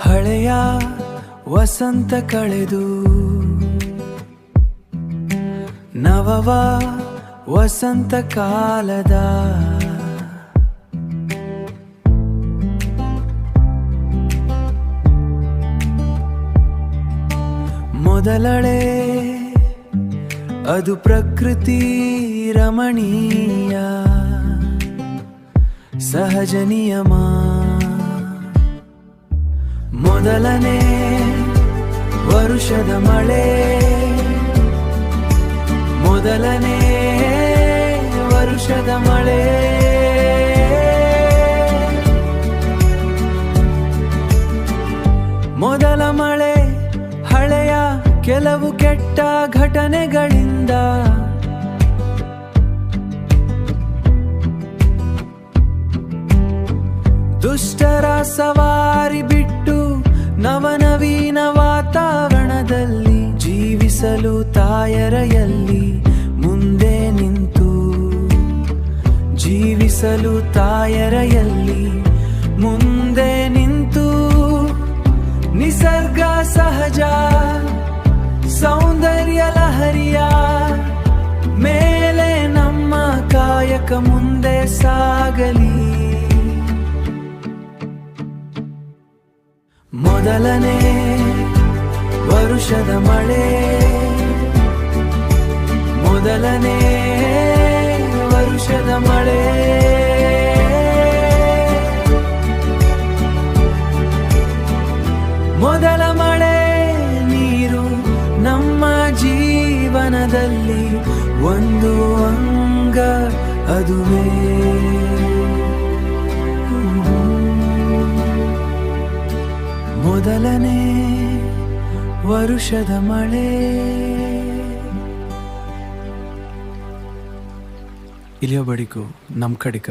ಹಳೆಯ ವಸಂತ ಕಳೆದು ನವವ ವಸಂತ ಕಾಲದ ಮೊದಲಳೆ ಅದು ಪ್ರಕೃತಿ ರಮಣೀಯ ಸಹಜ ನಿಯಮ. ಮೊದಲನೇ ವರುಷದ ಮಳೆ, ಮೊದಲನೇ ವರುಷದ ಮಳೆ. ಮೊದಲ ಮಳೆ ಹಳೆಯ ಕೆಲವು ಕೆಟ್ಟ ಘಟನೆಗಳಿಂದ ದುಷ್ಟರ ಸವಾರಿ ಬಿಟ್ಟು ನವನವೀನ ವಾತಾವರಣದಲ್ಲಿ ಜೀವಿಸಲು ತಾಯರೆಯಲ್ಲಿ ಮುಂದೆ ನಿಂತು, ಜೀವಿಸಲು ತಾಯರೆಯಲ್ಲಿ ಮುಂದೆ ನಿಂತು ನಿಸರ್ಗ ಸಹಜ ಸೌಂದರ್ಯ ಲಹರಿಯ ಮೇಲೆ ನಮ್ಮ ಕಾಯಕ ಮುಂದೆ ಸಾಗಲಿ. ಮೊದಲನೇ ವರುಷದ ಮಳೆ, ಮೊದಲನೇ ವರುಷದ ಮಳೆ. ಮೊದಲ ಮಳೆ ನೀರು ನಮ್ಮ ಜೀವನದಲ್ಲಿ ಒಂದು ಅಂಗ, ಅದುವೇ ಮೊದಲನೇ ವರುಷದ ಮಳೆ. ಇಲ್ಲಿಯ ಬಡಿಕು ನಮ್ ಕಡಿಕ